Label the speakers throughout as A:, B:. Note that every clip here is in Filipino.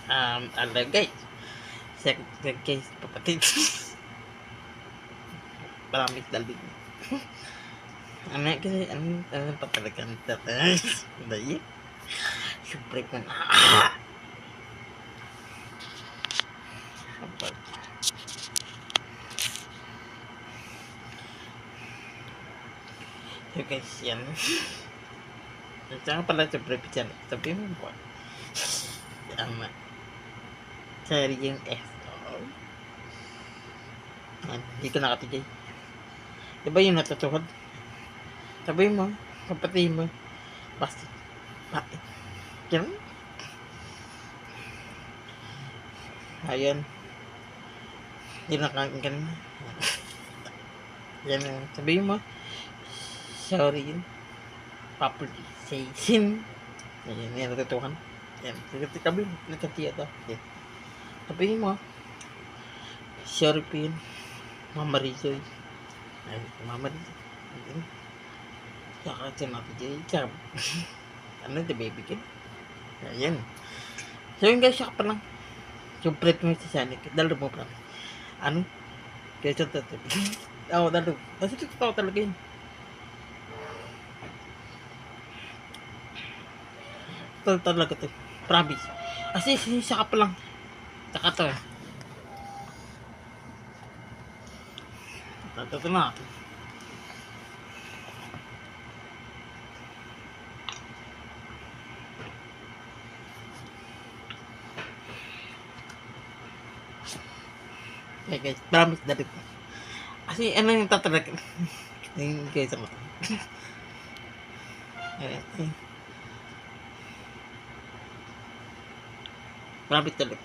A: Ano guys, second guys, kapatid. Maraming dalig. Ano kasi, ano pa talaga ang tatay? Dahil, syempre ko na. So guys, yan. Saan pala syempre pijan? Sabi mo po. Tama. Sorry yung F. Hindi ko nakatijay. Diba yung natutuhod? Sabi mo, kapatid mo, basta, bakit? Yan. Ayan. Hindi na kang ganun. Yan. Sabi mo, sorry yun. Popularization. Ayan, yan natutuhan. Yan. Sabi mo, nakatiya to. Yan. Sabi mo, sorry po yun. Mama Rizoy. Ay, Mama Rizoy. Ayan. Saka siya nakatijay. Saka, ano, the baby kid. Ayan. So yun guys, siya pa lang. Complete mo si Sonic. Dalo mo pa. Ano? Kaya siya tatap. Oo, dalo. Kasi totoo talaga yun. Totoo talaga to. Promise. Kasi siya ka pa lang. Saka to eh. Ito na. Okay guys, promise na rin. Kasi ano yung tatalaga. Yung guys ako. Promise na rin.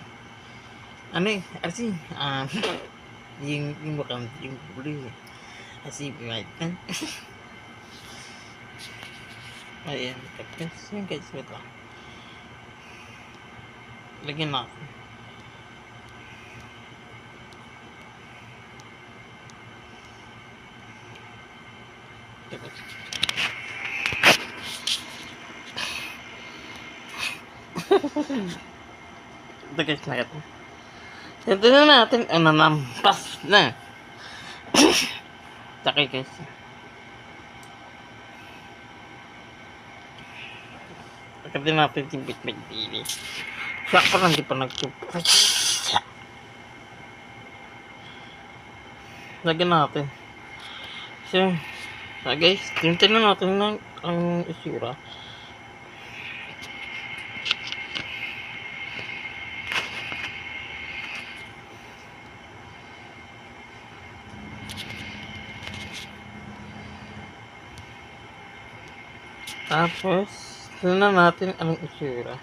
A: Ano eh, kasi, yung bakang, yung buli. Kasi, right na. Ayan, tapos, yung guys, wait lang. Lagyan na ako. Ito guys, nakita. Ito na natin, nampas na. Takay guys. Takay din natin yung bitbit dili. Siya pa lang di pa nagtupay. Lagyan natin. So guys, tingnan natin ang isura. Tapos, tingnan natin anong isura.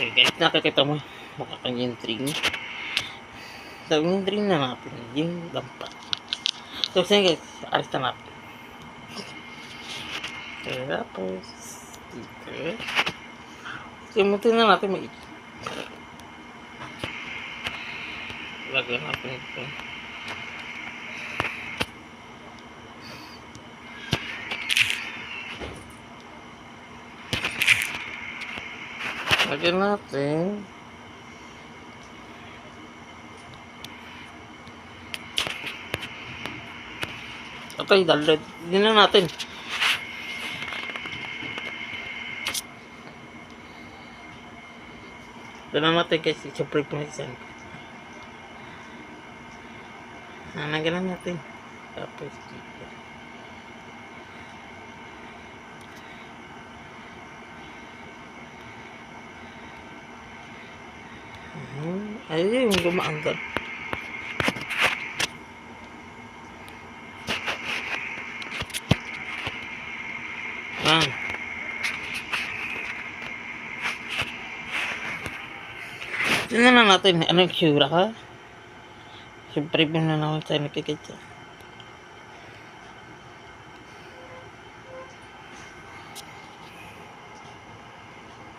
A: Okay guys, nakakita mo mukha kang yung string. So, yung string na natin, yung lampas. So, sige guys, alis na natin. Okay, tapos, dito. Simutin na natin maigi. Lagyan natin ito. Lagyan natin. Okay, dalad. Hindi na natin. Doon natin guys, i-spray po natin. Nagalan natin. Tapos dito. Ayun, gumaangkat. Tingnan na natin, ano yung sura ka? Siyempre mo na naman tayo nakikita.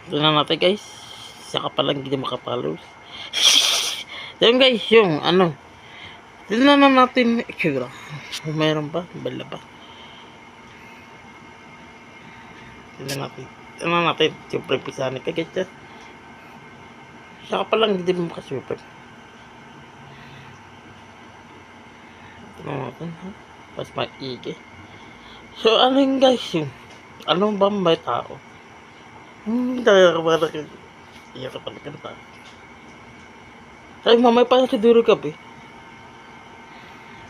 A: Tingnan natin guys. Saka palang hindi makapalos. Ayun guys, yung ano. Tignan na natin itsura. Kung mayroon pa, bala pa. Tignan natin. Tignan natin. Siyempre, pisani ka guys. Saka pa lang, hindi mo makasupert. Tignan natin, ha? Pas maigi. So, ano yun guys yun? Ano ba may tao? Dahil ka ba na iya ka pala ka na tao. Ay, mamay pa sa duro ka ba?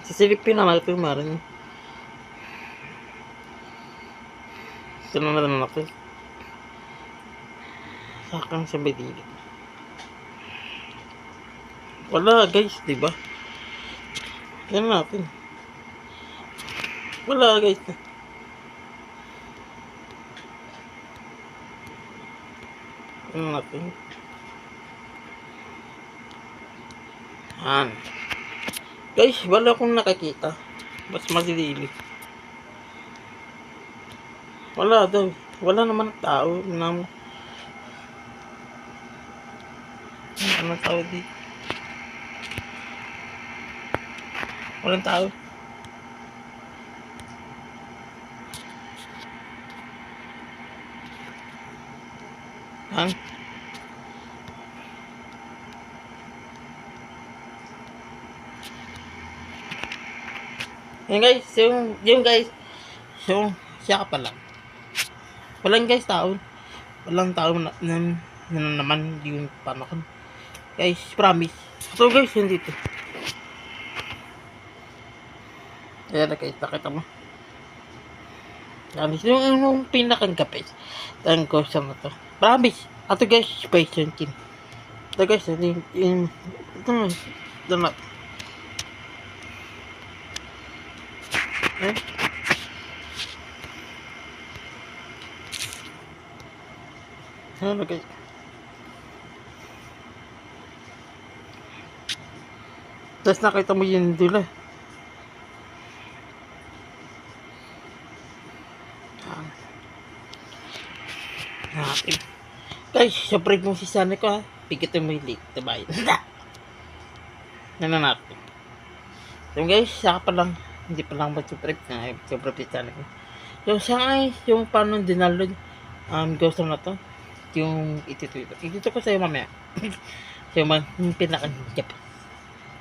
A: Sisilipin na natin marin. Sino na natin? Sakang sa bedili. Wala guys, diba? Yan natin. Wala guys. Yan natin. Yan. Guys, wala akong nakakita. Mas madidili. Wala daw. Wala naman tao. Ano tao di? Walang tao. Yan. Yan guys, yung guys, yung siya ka pa lang. Walang guys tao. Walang tao na naman yung panahon. Guys, promise. So guys, yun dito. Ayan na guys, nakita mo. Yan, yung pinakang kapit. Ang cosa na to. Promise. Ato guys, space yung kin. Ito guys, ito na. Eh? Ano guys? Tapos nakita mo yun dula. Natin. Guys, syempre kung si Sana ko ha. Pigitin mo yung late. Diba yun? Natin. So guys, saka pa lang. Hindi pa lang mag-subscribe na. Subscribe si Sana ko. Yung sa ay, yung paano dinaload. Gusto na to. Yung itito ko sa'yo mamaya. So yung pinaka-gap.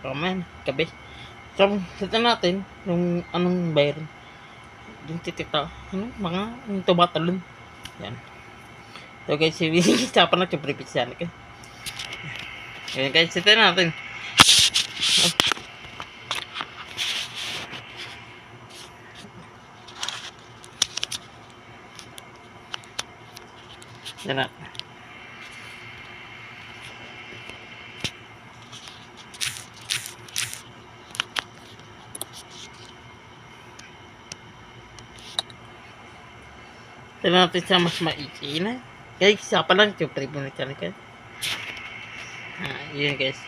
A: So man, gabi. So, sito natin. Yung anong bayaran. Yung titita. Ano? Mga yung tumatalon. Yan. So guys, sapa na yung prepit siya. Ayan guys, sito natin. Yan na. Tignan natin sa mas maiki na. Guys, isa pa lang yung prepit mo na channel ka. Yun guys.